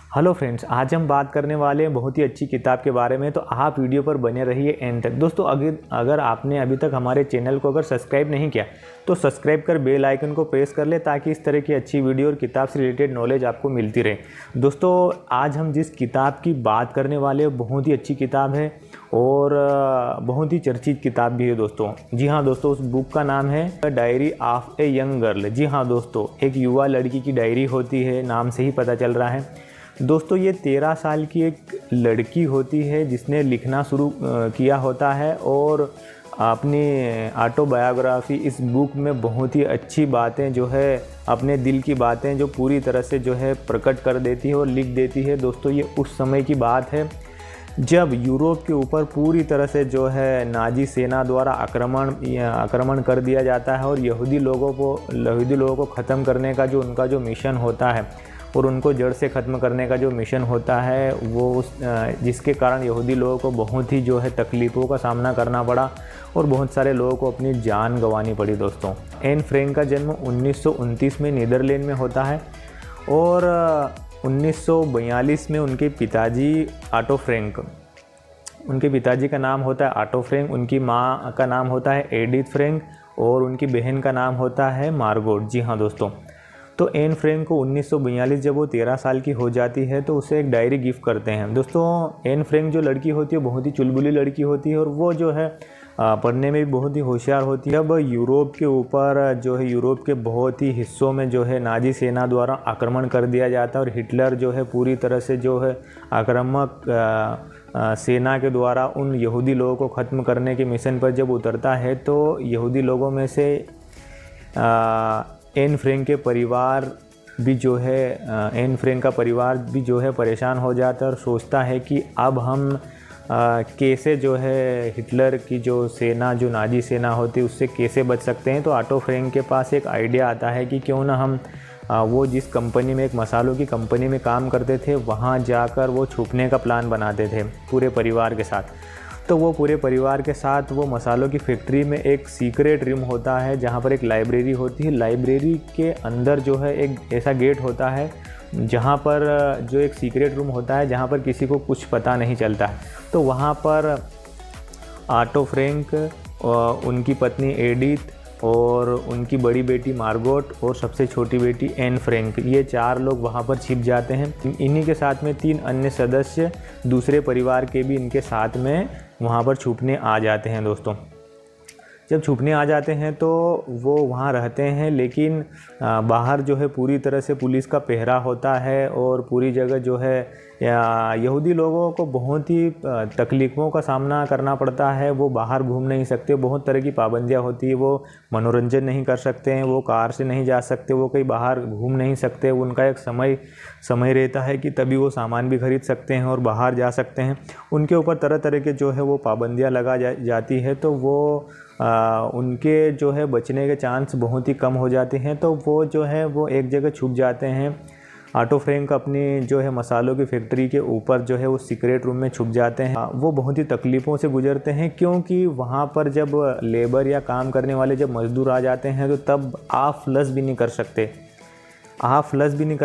Hello friends, आज हम बात करने वाले हैं बहुत ही अच्छी किताब के बारे में। तो आप वीडियो पर बने रहिए एंड तक। दोस्तों, अगर आपने अभी तक हमारे चैनल को सब्सक्राइब नहीं किया तो सब्सक्राइब कर बेल आइकन को प्रेस कर ले, ताकि इस तरह की अच्छी वीडियो और किताब से रिलेटेड नॉलेज आपको मिलती रहे। दोस्तों, आज हम जिस किताब की बात करने वाले हैं बहुत ही अच्छी किताब है और बहुत ही चर्चित किताब भी है दोस्तों। जी हाँ दोस्तों, उस बुक का नाम है diary of a young girl. जी हाँ दोस्तों, एक युवा लड़की की डायरी होती है, नाम से ही पता चल रहा है। दोस्तों, ये 13 साल की एक लड़की होती है जिसने लिखना शुरू किया होता है और अपनी ऑटोबायोग्राफी इस बुक में बहुत ही अच्छी बातें जो है, अपने दिल की बातें जो पूरी तरह से जो है प्रकट कर देती है और लिख देती है। दोस्तों, ये उस समय की बात है जब यूरोप के ऊपर पूरी तरह से जो है नाजी सेना द्वारा आक्रमण कर दिया जाता है और यहूदी लोगों को ख़त्म करने का जो उनका जो मिशन होता है और उनको जड़ से ख़त्म करने का जो मिशन होता है वो जिसके कारण यहूदी लोगों को बहुत ही जो है तकलीफ़ों का सामना करना पड़ा और बहुत सारे लोगों को अपनी जान गंवानी पड़ी। दोस्तों, एन फ्रैंक का जन्म 1929 में नीदरलैंड में होता है और 1942 में उनके पिताजी उनके पिताजी का नाम होता है ऑटो फ्रैंक, उनकी माँ का नाम होता है एडिथ फ्रैंक और उनकी बहन का नाम होता है मार्गोट। जी हाँ दोस्तों, तो एन फ्रैंक को 1942 जब वो 13 साल की हो जाती है तो उसे एक डायरी गिफ्ट करते हैं। दोस्तों, एन फ्रैंक जो लड़की होती है बहुत ही चुलबुली लड़की होती है और वो जो है पढ़ने में भी बहुत ही होशियार होती है। अब यूरोप के ऊपर जो है यूरोप के बहुत ही हिस्सों में जो है नाजी सेना द्वारा आक्रमण कर दिया जाता है और हिटलर जो है पूरी तरह से जो है आक्रामक सेना के द्वारा उन यहूदी लोगों को ख़त्म करने के मिशन पर जब उतरता है तो यहूदी लोगों में से एन फ्रैंक के परिवार भी जो है एन फ्रैंक का परिवार भी जो है परेशान हो जाता है और सोचता है कि अब हम कैसे जो है हिटलर की जो सेना, जो नाजी सेना होती है, उससे कैसे बच सकते हैं। तो ऑटो फ्रैंक के पास एक आइडिया आता है कि क्यों ना हम वो जिस कंपनी में, एक मसालों की कंपनी में काम करते थे, वहाँ जाकर वो छुपने का प्लान बनाते थे पूरे परिवार के साथ। तो वो पूरे परिवार के साथ वो मसालों की फैक्ट्री में एक सीक्रेट रूम होता है जहाँ पर एक लाइब्रेरी होती है। लाइब्रेरी के अंदर जो है एक ऐसा गेट होता है जहाँ पर जो एक सीक्रेट रूम होता है जहाँ पर किसी को कुछ पता नहीं चलता। तो वहाँ पर ऑटो फ्रैंक, उनकी पत्नी एडिथ और उनकी बड़ी बेटी मार्गोट और सबसे छोटी बेटी एन फ्रैंक, ये 4 लोग वहाँ पर छिप जाते हैं। इन्हीं के साथ में 3 अन्य सदस्य दूसरे परिवार के भी इनके साथ में वहाँ पर छुपने आ जाते हैं। दोस्तों, जब छुपने आ जाते हैं तो वो वहाँ रहते हैं, लेकिन बाहर जो है पूरी तरह से पुलिस का पहरा होता है और पूरी जगह जो है यहूदी लोगों को बहुत ही तकलीफ़ों का सामना करना पड़ता है। वो बाहर घूम नहीं सकते, बहुत तरह की पाबंदियाँ होती है, वो मनोरंजन नहीं कर सकते हैं, वो कार से नहीं जा सकते, वो कहीं बाहर घूम नहीं सकते। उनका एक समय रहता है कि तभी वो सामान भी खरीद सकते हैं और बाहर जा सकते हैं। उनके ऊपर तरह तरह के जो है वो पाबंदियाँ लगा जाती है, तो वो उनके जो है बचने के चांस बहुत ही कम हो जाते हैं। तो वो जो है वो एक जगह छुप जाते हैं। ऑटो फ्रैंक अपनी जो है मसालों की फैक्ट्री के ऊपर जो है वो सीक्रेट रूम में छुप जाते हैं। वो बहुत ही तकलीफ़ों से गुजरते हैं, क्योंकि वहाँ पर जब लेबर या काम करने वाले जब मज़दूर आ जाते हैं तो तब आप फ्लश भी नहीं कर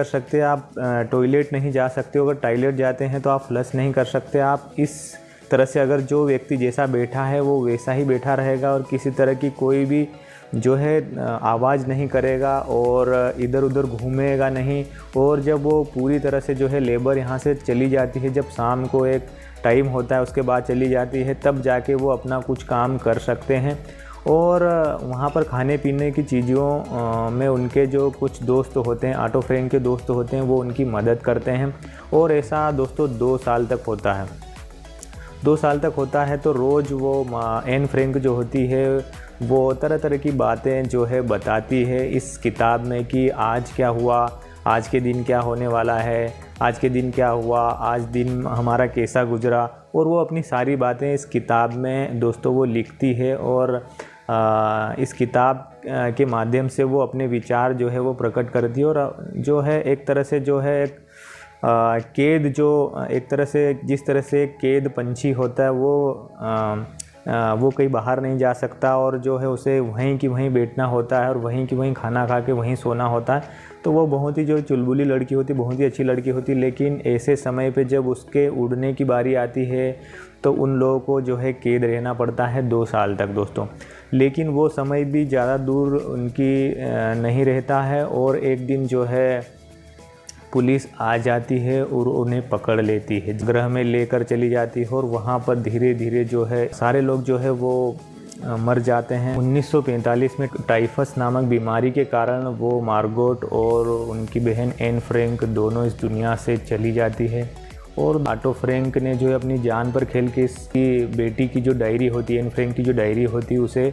सकते, आप टॉयलेट नहीं जा सकते। अगर टॉयलेट जाते हैं तो आप फ्लश नहीं कर सकते। आप इस तरह से अगर जो व्यक्ति जैसा बैठा है वो वैसा ही बैठा रहेगा और किसी तरह की कोई भी जो है आवाज़ नहीं करेगा और इधर उधर घूमेगा नहीं। और जब वो पूरी तरह से जो है लेबर यहाँ से चली जाती है, जब शाम को एक टाइम होता है उसके बाद चली जाती है, तब जाके वो अपना कुछ काम कर सकते हैं। और वहाँ पर खाने पीने की चीज़ों में उनके जो कुछ दोस्त होते हैं, ऑटो फ्रैंक के दोस्त होते हैं, वो उनकी मदद करते हैं। और ऐसा दोस्तों 2 साल तक होता है। 2 साल तक होता है तो रोज़ वो एन फ्रैंक जो होती है वो तरह तरह की बातें जो है बताती है इस किताब में कि आज क्या हुआ, आज के दिन क्या होने वाला है, आज के दिन क्या हुआ, आज दिन हमारा कैसा गुजरा। और वो अपनी सारी बातें इस किताब में दोस्तों वो लिखती है और इस किताब के माध्यम से वो अपने विचार जो है वो प्रकट करती है। और जो है एक तरह से जो है कैद, जो एक तरह से जिस तरह से कैद पंछी होता है वो कहीं बाहर नहीं जा सकता और जो है उसे वहीं की वहीं बैठना होता है और वहीं की वहीं खाना खा के वहीं सोना होता है। तो वो बहुत ही जो चुलबुली लड़की होती, बहुत ही अच्छी लड़की होती, लेकिन ऐसे समय पे जब उसके उड़ने की बारी आती है तो उन लोगों को जो है कैद रहना पड़ता है 2 साल तक दोस्तों। लेकिन वो समय भी ज़्यादा दूर उनकी नहीं रहता है और एक दिन जो है पुलिस आ जाती है और उन्हें पकड़ लेती है, ग्रह में लेकर चली जाती है और वहाँ पर धीरे धीरे जो है सारे लोग जो है वो मर जाते हैं। 1945 में टाइफस नामक बीमारी के कारण वो मार्गोट और उनकी बहन एन फ्रैंक दोनों इस दुनिया से चली जाती है और ऑटो फ्रैंक ने जो है अपनी जान पर खेल के इसकी बेटी की जो डायरी होती है, एन फ्रैंक की जो डायरी होती है, उसे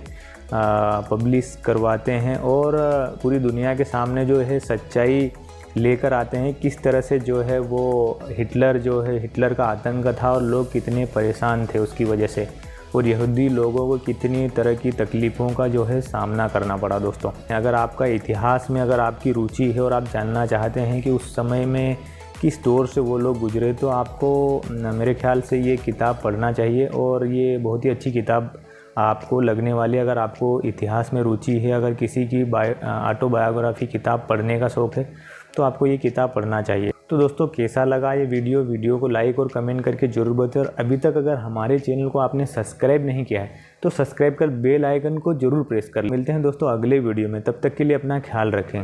पब्लिश करवाते हैं और पूरी दुनिया के सामने जो है सच्चाई लेकर आते हैं किस तरह से जो है वो हिटलर का आतंक था और लोग कितने परेशान थे उसकी वजह से, और यहूदी लोगों को कितनी तरह की तकलीफ़ों का जो है सामना करना पड़ा दोस्तों। अगर आपका इतिहास में अगर आपकी रुचि है और आप जानना चाहते हैं कि उस समय में किस दौर से वो लोग गुजरे, तो आपको मेरे ख्याल से ये किताब पढ़ना चाहिए और ये बहुत ही अच्छी किताब आपको लगने वाली है। अगर आपको इतिहास में रुचि है, अगर किसी की ऑटोबायोग्राफी किताब पढ़ने का शौक़ है, तो आपको ये किताब पढ़ना चाहिए। तो दोस्तों कैसा लगा ये वीडियो को लाइक और कमेंट करके ज़रूर बताएं और अभी तक अगर हमारे चैनल को आपने सब्सक्राइब नहीं किया है तो सब्सक्राइब कर बेल आइकन को ज़रूर प्रेस कर। मिलते हैं दोस्तों अगले वीडियो में, तब तक के लिए अपना ख्याल रखें।